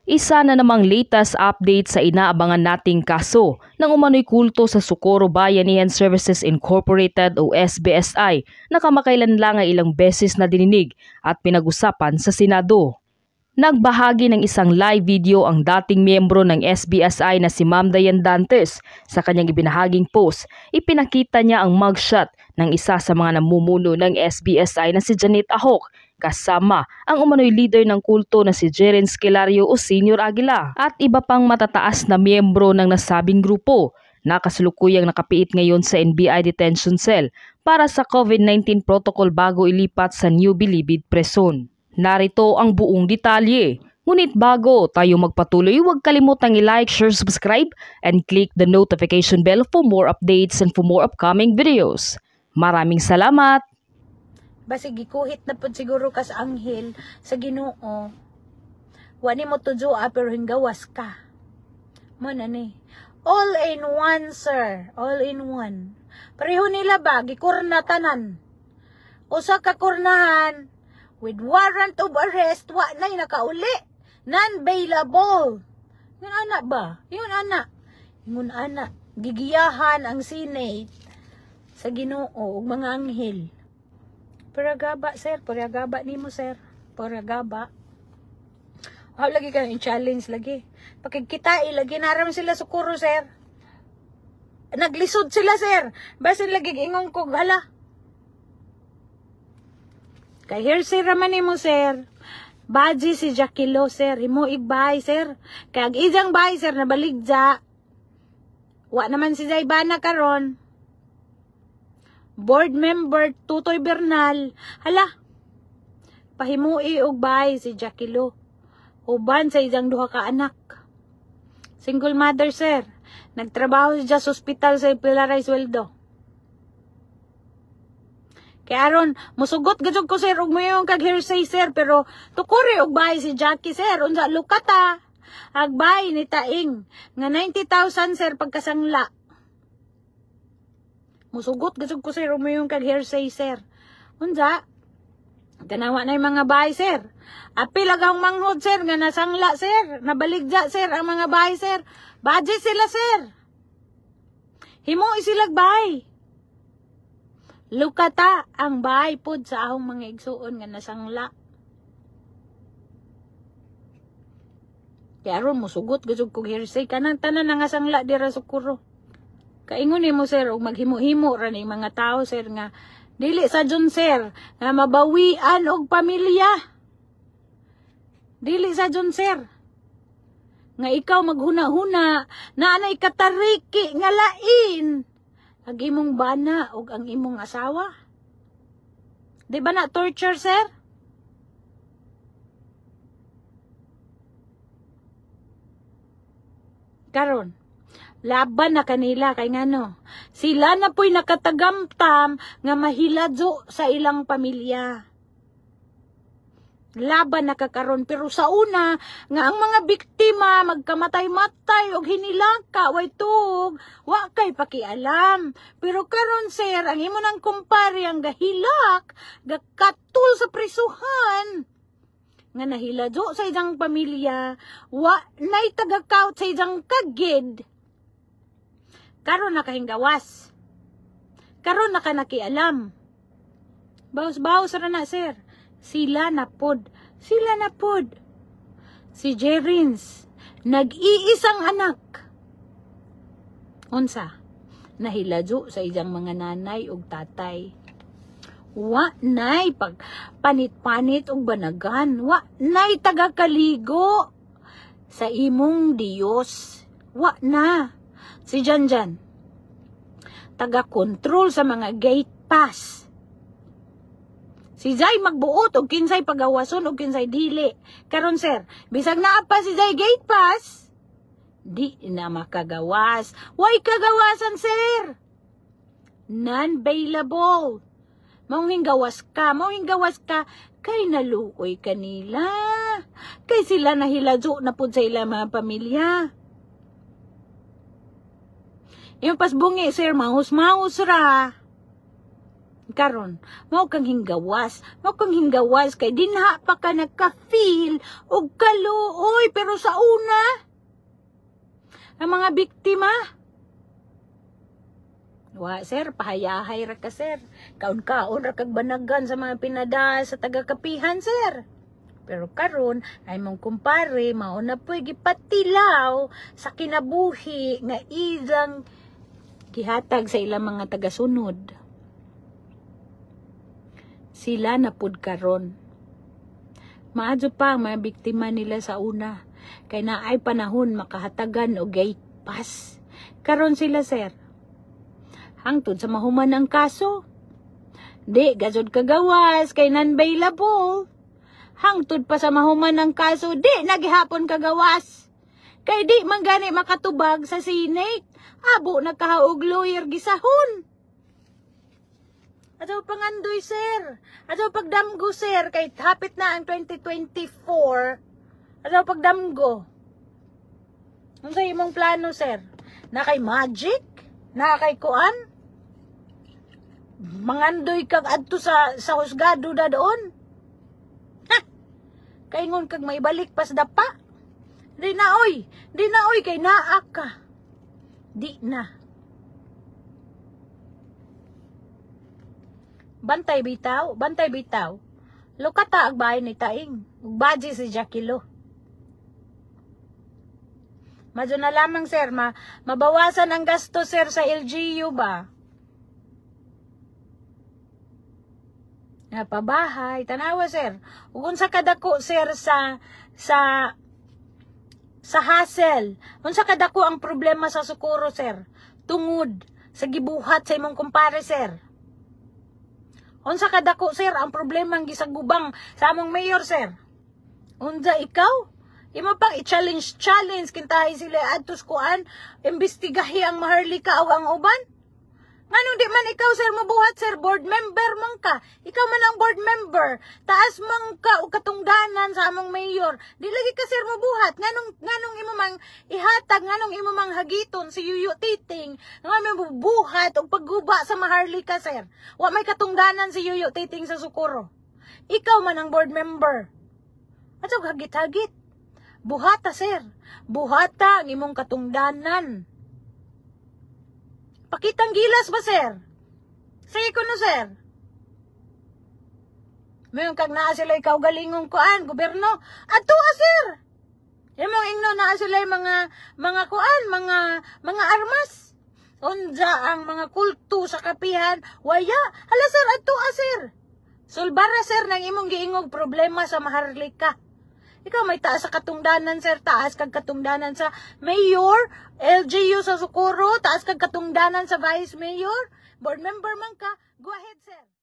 Isa na namang latest update sa inaabangan nating kaso ng umano'y kulto sa Socorro Bayanihan Services Incorporated o SBSI na kamakailan lang ay ilang beses na dininig at pinag-usapan sa Senado. Nagbahagi ng isang live video ang dating miyembro ng SBSI na si Ma'am Dayan Dantes. Sa kanyang ibinahaging post, ipinakita niya ang mugshot ng isa sa mga namumuno ng SBSI na si Janet Ahok, kasama ang umano'y leader ng kulto na si Jeren Skelario o Senior Aguila at iba pang matataas na miyembro ng nasabing grupo na kasalukuyang nakapiit ngayon sa NBI Detention Cell para sa COVID-19 protocol bago ilipat sa New Bilibid Prison. Narito ang buong detalye. Ngunit bago tayo magpatuloy, huwag kalimutang i-like, share, subscribe, and click the notification bell for more updates and for more upcoming videos. Maraming salamat! Basig gikuhit na po siguro ka sa anghel sa Ginoo. Wani mo tudyo pero hinggawas ka. Mana ni. All in one, sir. All in one. Pareho nila ba? Gikurna tanan. Usa ka kurnahan with warrant of arrest, wa na'y nakauli. Non-bailable. Yun anak ba? Yun anak. Yun anak. Gigiyahan ang Senate sa Ginoo ug mga anghel. Paragaba, sir. Paragaba ni mo, sir. Paragaba. Lagi ka yung challenge lagi. Pakikita, lagi naram sila Socorro, sir. Naglisod sila, sir. Basin lagi ingong kog, hala. Kay hearsay raman ni mo, sir. Baji si Jackilo, sir. Himo igbay, sir. Kay ag izang bay, sir, nabaligja. Wa naman si Zaybana karon. Board member Tutoy Bernal. Hala. Pahimui og bay si Jackilo. Uban sa isang duha ka anak. Single mother, sir. Nagtrabaho siya sa hospital sa Pilaray sweldo. Kaya aron, musugot gajog ko, sir, og mo yung kag-hearsay, sir, pero tukuri og bay si Jackie, sir, unsa lukata. Agbay ni Taing, nga 90,000, sir, pagkasangla. Musugot gajog ko, sir, og mo yung kag-hearsay, sir. Unsa, ganawa na yung mga bay, sir. Apil agang manghod, sir, nga nasangla, sir. Nabaligja, sir, ang mga bay, sir. Budget sila, sir. Himo isilag bay. Lukata ang bahay pod sa ahong mga igsuon nga nasangla. Kaya ron mo sugot gajud kog hearsay kanang tanan nga sangla dira sa Socorro. Kaingon nimo, sir, og maghimo-himo ra ni mga tao, sir, nga dili sa John, sir, nga mabawian og pamilya. Dili sa John, sir, nga ikaw maghuna-huna na anay katariki nga lain ang imong bana o ang imong asawa. Di ba na torture, sir? Karon, laban na kanila kay ngano. Sila na po'y nakatagamtam nga mahiladyo sa ilang pamilya. Laban na kakaron, pero sa una nga ang mga biktima magkamatay-matay og hinilaka way tug wa kay pakialam. Pero karon, sir, ang imo nang kumpare ang gahilak gakatul sa prisuhan nga nahiladyo sa idang pamilya, wa nay tagakaut sa idang kagid. Karon nakahinggawas, karon nakanakialam. Baos-baos ra na, sir. Sila na pod. Sila na pod. Si Jerins, nag-iisang anak. Unsa? Nahiladyo sa iyang mga nanay ug tatay. Wa nay pag panit-panit ug banagan. Wa nay tagakaligo sa imong Dios. Wa na. Si Janjan, taga-control sa mga gate pass. Si Zay magbuot og kinsay pagawason og kinsay dili. Karon, sir, bisag naa pa si Zay gate pass, di na makagawas. Way kagawasan, sir. Non-bailable. Maong gawas ka kay naluoy kanila. Kay sila nahiladyo na pud sa ilang mga pamilya. Yung pasbungi, sir, mahus-mahus ra. karon mao kang hinggawas kay dinha pa ka nagka-feel og kaluoy pero sa una ang mga biktima sir, pahayahay ra ka sir. Kaon-kaon ra kag banagan sa mga pinada sa taga-kapihan sir. Pero karon ay mong kumpare mao na po'y gipatilaw sa kinabuhi nga ilang gihatag sa ilang mga tagasunod. Sila na pud karon. Maadyo pa ang mga biktima nila sa una kay naay panahon makahatagan og gate pass. Karon sila sir hangtod sa mahuman ang kaso. Di, gazod kagawas, kay non-bailable. Hangtod pa sa mahuman ang kaso, di, nagihapon kagawas. Kay di, manggani makatubag sa Senate. Abo, nagkahaog lawyer gisahon. Ataw pangandoy, sir. Ataw pagdamgo, sir. Kay hapit na ang 2024. Ataw pagdamgo. Ano sa imong plano, sir? Na kay magic? Na kay kuan? Mangandoy kag adto sa husgado da doon. Ha! Kaingon kag maibalik pas dapa. Di na oy kay naa ka. Di na. Bantay bitaw. Lukata ag bahay ni Taing. Ugbaji si Jackilo. Madyo na lamang sir, mabawasan ang gasto sir sa LGU ba? Pabahay, tanawa sir. Ug unsa kadako sir sa hassle. Unsa kadako ang problema sa Socorro sir? Tungod sa gibuhat sa imong kumpare sir. Unsa kadako sir ang problema ang gisagubang sa among mayor sir? Unsa ikaw? Imo pang i-challenge kintahi sila adtos kuan, imbestigahi ang Maharlika o ang uban? Nganong di man ikaw sir mabuhat sir, board member man ka. Ikaw man ang board member. Taas man ka o katungdanan sa among mayor. Di lagi ka sir mabuhat. Nganong imo mang ihatag, nganong imo mang hagiton si Yuyo Titing. Nganong mabuhat o pagguba sa Maharlika sir. Wa may katungdanan si Yuyo Titing sa Socorro. Ikaw man ang board member. Ato hagit-hagit. Buhata sir. Buhata ang imong katungdanan. Pakitang gilas ba, sir? Sige ko no, sir. Mayroon kag naa sila ikaw galingong kuan, gobyerno. Ato, sir. Imong ingno naa sila mga kuan, mga armas. Unja ang mga kulto sa kapihan. Waya. Hala, sir, ato, sir. Sulbara, sir, nang imong giingog problema sa Maharlika. Ikaw may taas sa katungdanan, sir. Taas kag katungdanan sa mayor, LGU sa Socorro. Taas kag katungdanan sa vice mayor. Board member man ka. Go ahead, sir.